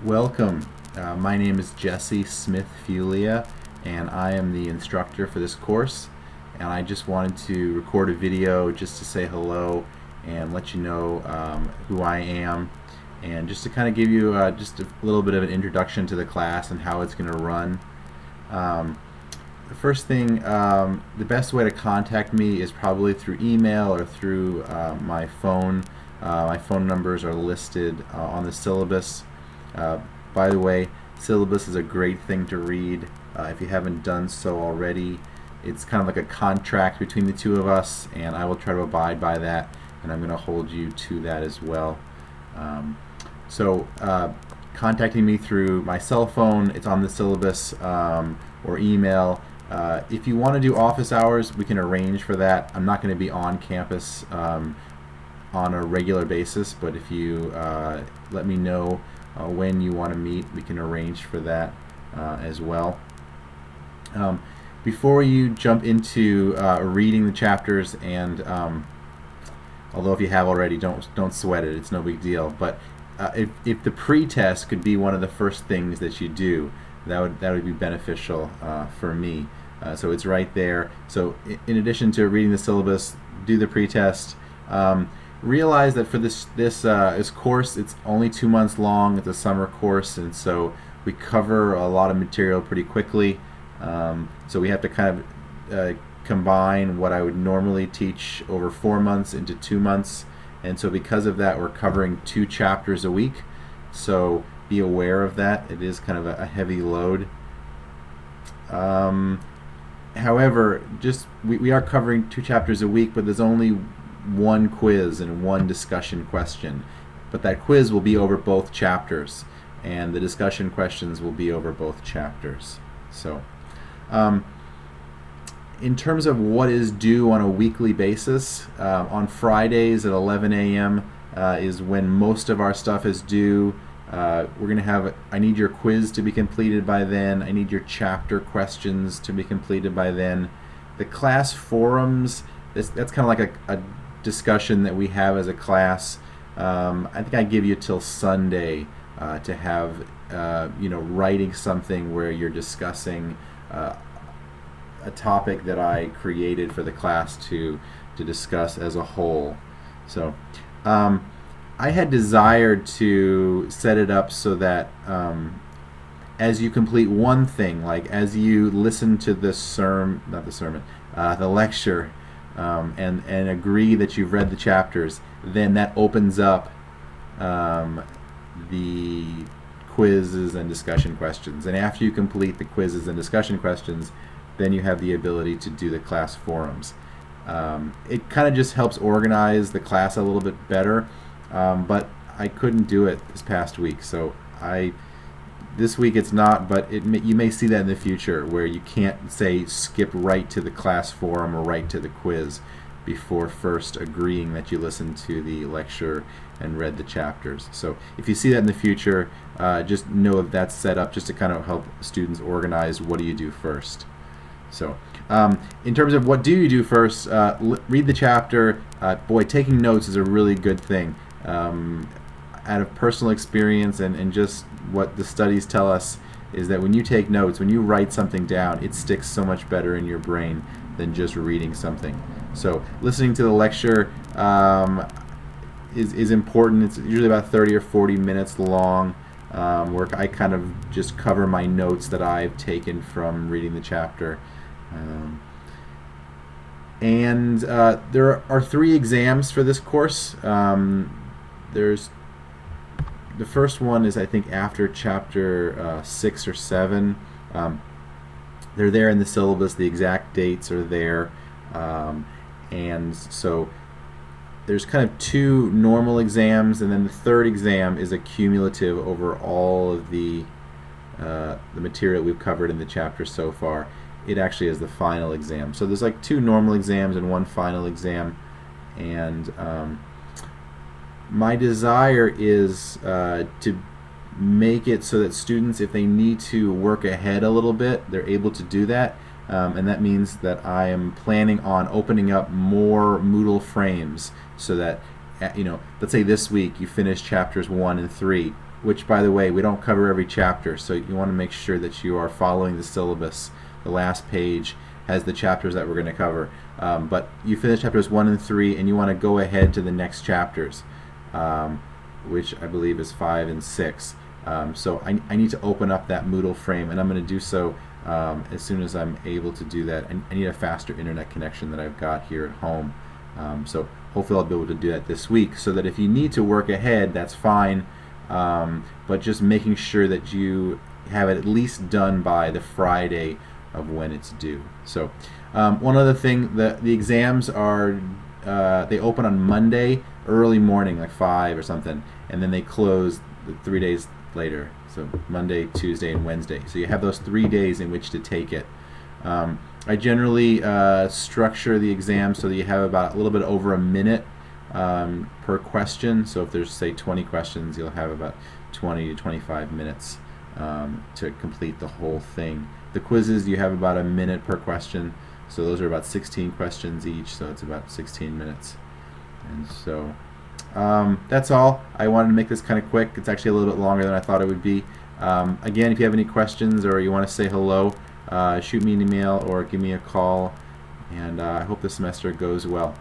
Welcome. My name is Jesse Smith-Fulia, and I am the instructor for this course. And I just wanted to record a video just to say hello and let you know who I am, and just to kind of give you just a little bit of an introduction to the class and how it's going to run. The first thing, the best way to contact me is probably through email or through my phone. My phone numbers are listed on the syllabus. By the way, syllabus is a great thing to read if you haven't done so already. It's kind of like a contract between the two of us, and I will try to abide by that, and I'm going to hold you to that as well. So contacting me through my cell phone, it's on the syllabus, or email. If you want to do office hours, we can arrange for that. I'm not going to be on campus on a regular basis, but if you let me know when you want to meet, we can arrange for that as well. Before you jump into reading the chapters, and although if you have already, don't sweat it, it's no big deal, but if the pre-test could be one of the first things that you do, that would be beneficial for me. So it's right there. So in addition to reading the syllabus, do the pre-test. Realize that for this course, it's only 2 months long. It's a summer course, and so we cover a lot of material pretty quickly. So we have to kind of combine what I would normally teach over 4 months into 2 months, and so because of that, we're covering 2 chapters a week. So be aware of that. It is kind of a heavy load. However, we are covering 2 chapters a week, but there's only 1 quiz and 1 discussion question. But that quiz will be over both chapters, and the discussion questions will be over both chapters. So in terms of what is due on a weekly basis, on Fridays at 11 a.m. Is when most of our stuff is due. We're going to have, I need your quiz to be completed by then. I need your chapter questions to be completed by then. The class forums, that's kind of like a discussion that we have as a class. I think I give you till Sunday to have, writing something where you're discussing a topic that I created for the class to discuss as a whole. So I had desired to set it up so that as you complete one thing, like as you listen to the the lecture, and agree that you've read the chapters, then that opens up the quizzes and discussion questions. And after you complete the quizzes and discussion questions, then you have the ability to do the class forums. It kind of just helps organize the class a little bit better, but I couldn't do it this past week, so this week it's not, but you may see that in the future where you can't say skip right to the class forum or right to the quiz before first agreeing that you listened to the lecture and read the chapters. So if you see that in the future, just know that that's set up just to kind of help students organize what do you do first. So in terms of what do you do first, read the chapter. Boy, taking notes is a really good thing. Out of personal experience and just what the studies tell us is that when you take notes, when you write something down, it sticks so much better in your brain than just reading something. So listening to the lecture is important. It's usually about 30 or 40 minutes long, where I kind of just cover my notes that I've taken from reading the chapter. And there are 3 exams for this course. There's the first one is, I think, after chapter 6 or 7. They're there in the syllabus. The exact dates are there. And so there's kind of 2 normal exams, and then the 3rd exam is a cumulative over all of the material we've covered in the chapter so far. It actually is the final exam. So there's like 2 normal exams and 1 final exam. And my desire is to make it so that students, if they need to work ahead a little bit, they're able to do that. And that means that I am planning on opening up more Moodle frames so that let's say this week you finish chapters 1 and 3, which, by the way, we don't cover every chapter, so you want to make sure that you are following the syllabus. The last page has the chapters that we're going to cover. But you finish chapters 1 and 3, and you want to go ahead to the next chapters, which I believe is 5 and 6. So I need to open up that Moodle frame, and I'm going to do so as soon as I'm able to do that. I need a faster internet connection that I've got here at home. So hopefully I'll be able to do that this week, so that if you need to work ahead, that's fine. But just making sure that you have it at least done by the Friday of when it's due. So one other thing, the exams are they open on Monday early morning, like 5 or something, and then they close 3 days later, so Monday, Tuesday, and Wednesday. So you have those 3 days in which to take it. I generally structure the exam so that you have about a little bit over a minute per question. So if there's, say, 20 questions, you'll have about 20 to 25 minutes to complete the whole thing. The quizzes, you have about a minute per question, so those are about 16 questions each, so it's about 16 minutes. And so that's all. I wanted to make this kind of quick. It's actually a little bit longer than I thought it would be. Again, if you have any questions or you want to say hello, shoot me an email or give me a call, and I hope the semester goes well.